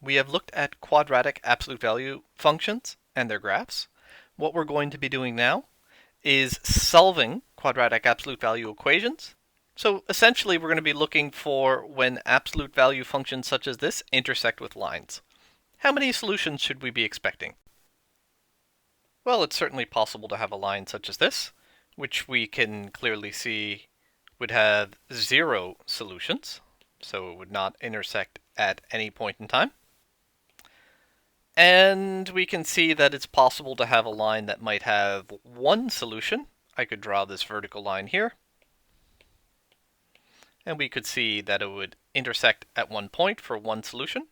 We have looked at quadratic absolute value functions and their graphs. What we're going to be doing now is solving quadratic absolute value equations. So essentially we're going to be looking for when absolute value functions such as this intersect with lines. How many solutions should we be expecting? Well, it's certainly possible to have a line such as this, which we can clearly see would have 0 solutions, so it would not intersect at any point in time. And we can see that it's possible to have a line that might have 1 solution. I could draw this vertical line here. And we could see that it would intersect at 1 point for 1 solution.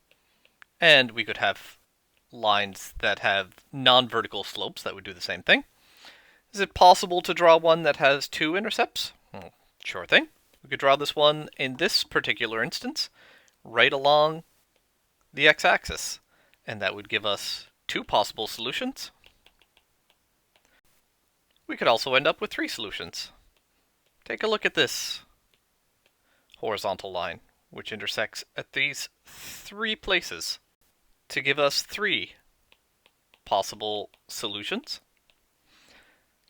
And we could have lines that have non-vertical slopes that would do the same thing. Is it possible to draw one that has 2 intercepts? Well, sure thing. We could draw this one in this particular instance right along the x-axis. And that would give us 2 possible solutions. We could also end up with 3 solutions. Take a look at this horizontal line, which intersects at these 3 places to give us 3 possible solutions.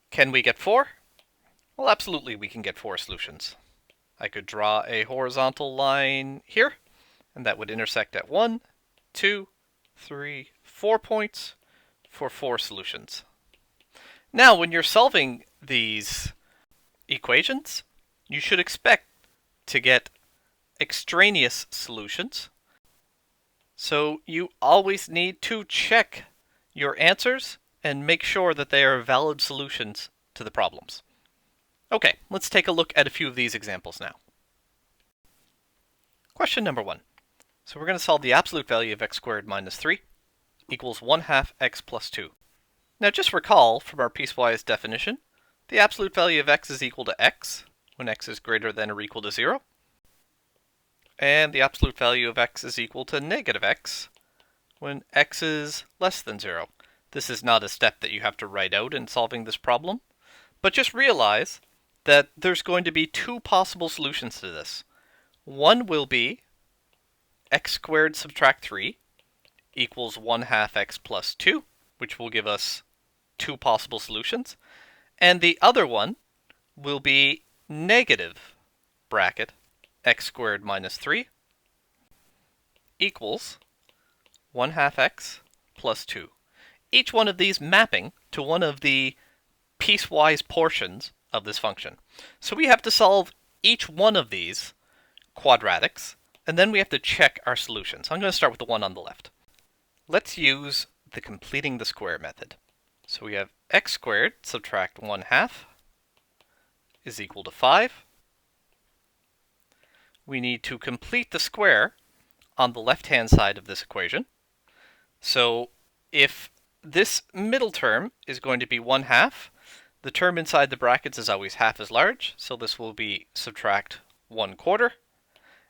Can we get 4? Well, absolutely we can get 4 solutions. I could draw a horizontal line here, and that would intersect at 1, 2, 3, 4 points for 4 solutions. Now, when you're solving these equations, you should expect to get extraneous solutions. So you always need to check your answers and make sure that they are valid solutions to the problems. Okay, let's take a look at a few of these examples now. Question number 1. So we're going to solve the absolute value of x squared minus 3 equals 1/2 x plus 2. Now just recall from our piecewise definition, the absolute value of x is equal to x when x is greater than or equal to 0. And the absolute value of x is equal to negative x when x is less than 0. This is not a step that you have to write out in solving this problem, but just realize that there's going to be 2 possible solutions to this. One will be x squared subtract 3 equals 1/2 x plus 2, which will give us 2 possible solutions. And the other one will be negative bracket x squared minus 3 equals 1/2 x plus 2. Each one of these mapping to one of the piecewise portions of this function. So we have to solve each one of these quadratics, and then we have to check our solutions. I'm going to start with the one on the left. Let's use the completing the square method. So we have x squared subtract 1/2 is equal to 5. We need to complete the square on the left-hand side of this equation. So if this middle term is going to be 1/2, the term inside the brackets is always half as large, so this will be subtract 1/4.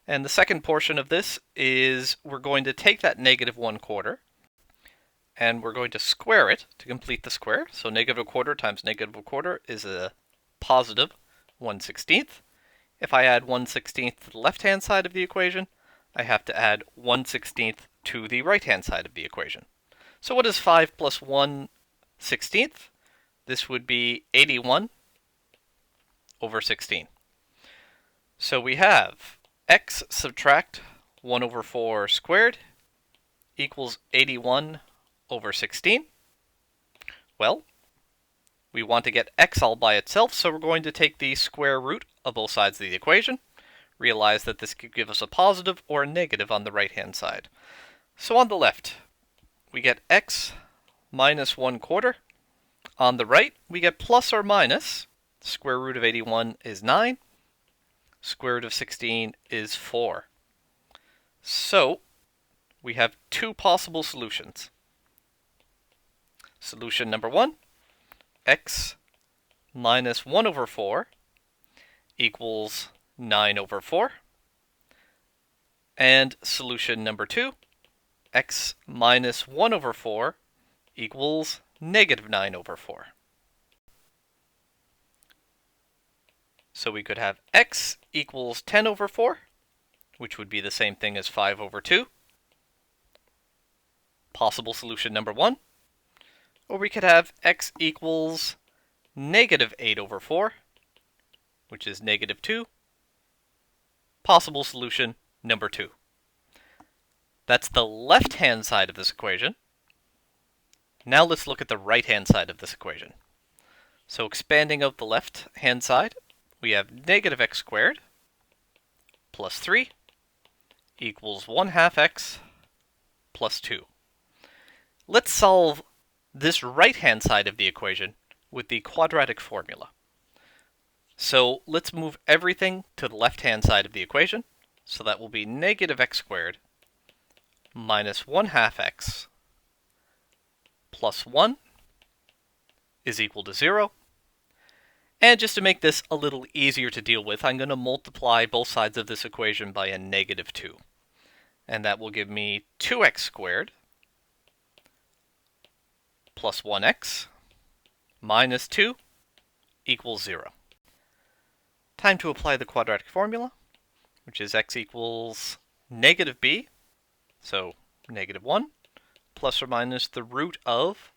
And the second portion of this is we're going to take that negative 1/4 and we're going to square it to complete the square. So negative 1/4 times negative 1/4 is a positive 1/16. If I add 1/16 to the left-hand side of the equation, I have to add 1/16 to the right-hand side of the equation. So what is 5 plus 1/16? This would be 81 over 16. So we have x subtract 1 over 4 squared equals 81 over 16. Well, we want to get x all by itself, so we're going to take the square root of both sides of the equation. Realize that this could give us a positive or a negative on the right-hand side. So on the left, we get x minus 1/4. On the right, we get plus or minus. Square root of 81 is 9. Square root of 16 is 4. So we have 2 possible solutions. Solution number 1, x minus 1 over 4 equals 9 over 4. And solution number 2, x minus 1 over 4 equals negative 9 over 4. So we could have x equals 10 over 4, which would be the same thing as 5 over 2. possible solution number 1. Or we could have x equals negative 8 over 4, which is negative 2, possible solution number 2. That's the left-hand side of this equation. Now let's look at the right-hand side of this equation. So expanding out the left-hand side, we have negative x squared plus 3 equals 1/2 x plus 2. Let's solve this right-hand side of the equation with the quadratic formula. So let's move everything to the left-hand side of the equation. So that will be negative x squared minus 1/2 x plus 1 is equal to 0. And just to make this a little easier to deal with, I'm going to multiply both sides of this equation by a negative 2. And that will give me 2x squared plus 1x minus 2 equals 0. Time to apply the quadratic formula, which is x equals negative b, so negative 1, plus or minus the root of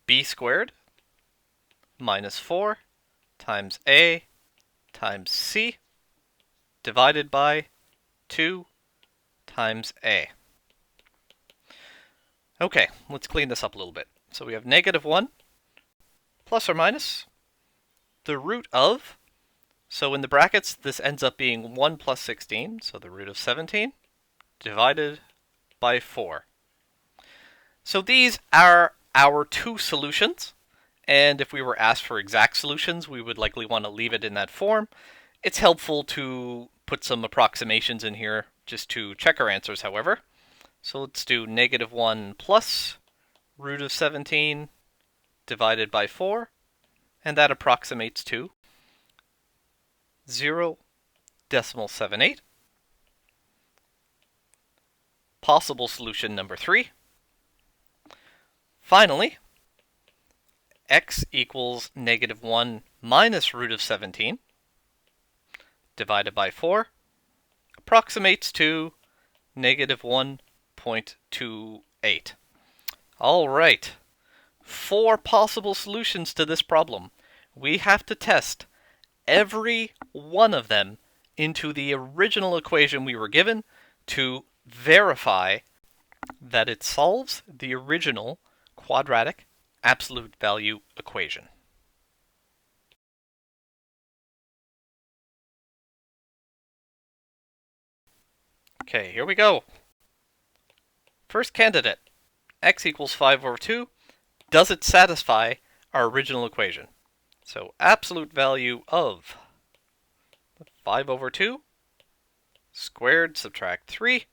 b squared minus 4 times a times c divided by 2 times a. Okay, let's clean this up a little bit. So we have negative 1 plus or minus the root of, so in the brackets this ends up being 1 plus 16, so the root of 17, divided by 4. So these are our two solutions, and if we were asked for exact solutions, we would likely want to leave it in that form. It's helpful to put some approximations in here just to check our answers, however. So let's do negative 1 plus root of 17 divided by 4, and that approximates to 0.78. Possible solution number 3. Finally, x equals negative 1 minus root of 17 divided by 4 approximates to negative 1.28. All right, 4 possible solutions to this problem. We have to test every one of them into the original equation we were given to verify that it solves the original quadratic absolute value equation. Okay, here we go. First candidate, x equals 5 over 2. Does it satisfy our original equation? So absolute value of 5 over 2 squared subtract 3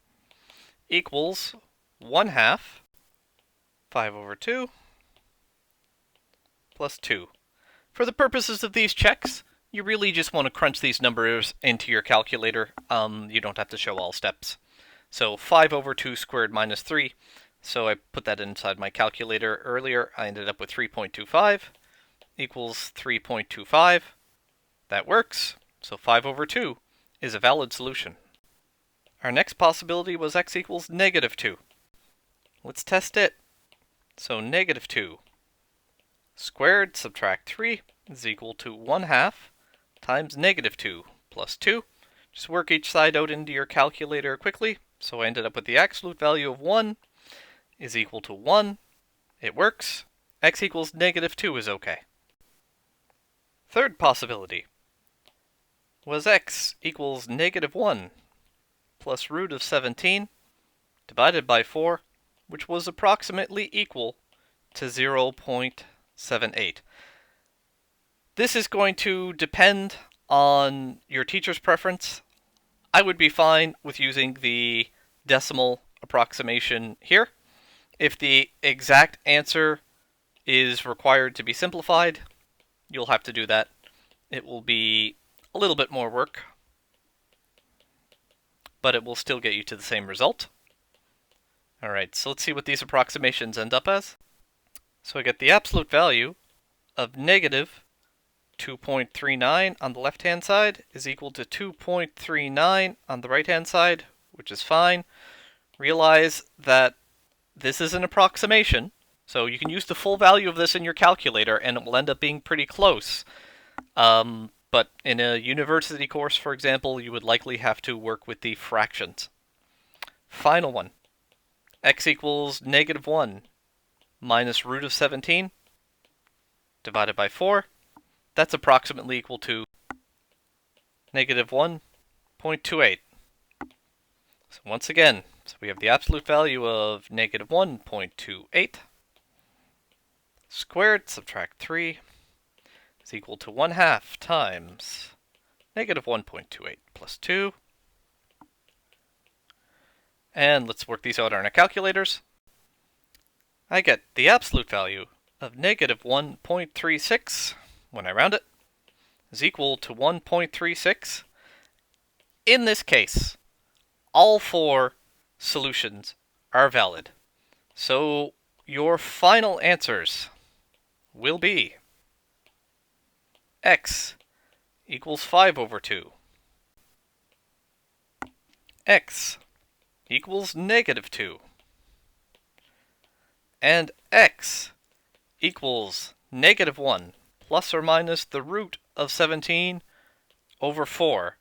equals 1/2 5 over 2 plus 2. For the purposes of these checks, you really just want to crunch these numbers into your calculator. You don't have to show all steps. So 5 over 2 squared minus 3. So I put that inside my calculator earlier. I ended up with 3.25 equals 3.25. That works. So 5 over 2 is a valid solution. Our next possibility was x equals negative 2. Let's test it. So negative 2 squared subtract 3 is equal to 1/2 times negative 2 plus 2. Just work each side out into your calculator quickly. So I ended up with the absolute value of 1 is equal to 1. It works. X equals negative 2 is okay. Third possibility was x equals negative 1 plus root of 17 divided by 4, which was approximately equal to 0.78. This is going to depend on your teacher's preference. I would be fine with using the decimal approximation here. If the exact answer is required to be simplified, you'll have to do that. It will be a little bit more work, but it will still get you to the same result. Alright, so let's see what these approximations end up as. So I get the absolute value of negative 2.39 on the left-hand side is equal to 2.39 on the right-hand side, which is fine. Realize that this is an approximation, so you can use the full value of this in your calculator and it will end up being pretty close. But in a university course, for example, you would likely have to work with the fractions. Final one. X equals -1 minus root of 17 divided by 4. That's approximately equal to -1.28. So once again, we have the absolute value of -1.28 squared, subtract 3, is equal to 1/2 times -1.28 plus 2. And let's work these out on our calculators. I get the absolute value of -1.36, when I round it, is equal to 1.36. In this case, all 4 solutions are valid. So your final answers will be x equals 5/2, x equals -2, and x equals -1 plus or minus the root of 17 over 4.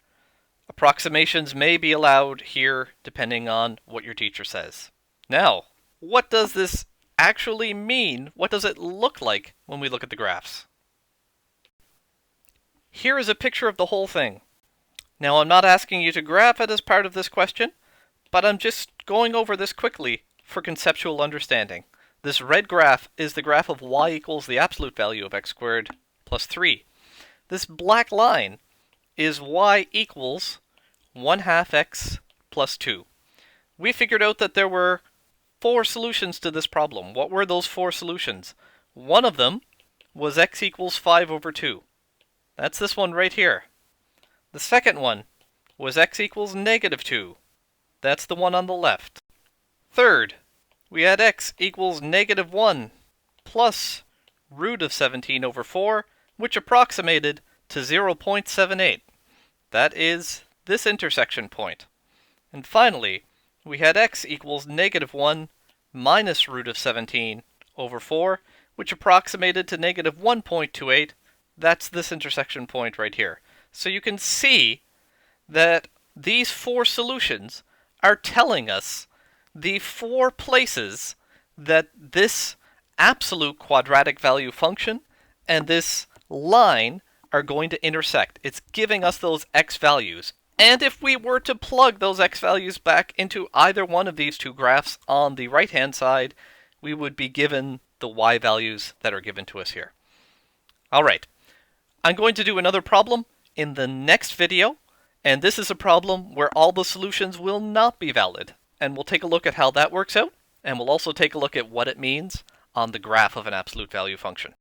Approximations may be allowed here depending on what your teacher says. Now, what does this actually mean? What does it look like when we look at the graphs? Here is a picture of the whole thing. Now, I'm not asking you to graph it as part of this question, but I'm just going over this quickly for conceptual understanding. This red graph is the graph of y equals the absolute value of x squared plus 3. This black line is y equals 1/2 x plus 2. We figured out that there were 4 solutions to this problem. What were those 4 solutions? One of them was x equals 5/2. That's this one right here. The second one was x equals -2. That's the one on the left. Third, we had x equals -1 plus root of 17 over 4, which approximated to 0.78. That is this intersection point. And finally, we had x equals -1 minus root of 17 over 4, which approximated to -1.28. That's this intersection point right here. So you can see that these 4 solutions are telling us the 4 places that this absolute quadratic value function and this line are going to intersect. It's giving us those x values. And if we were to plug those x values back into either one of these 2 graphs on the right-hand side, we would be given the y values that are given to us here. All right, I'm going to do another problem in the next video, and this is a problem where all the solutions will not be valid. And we'll take a look at how that works out, and we'll also take a look at what it means on the graph of an absolute value function.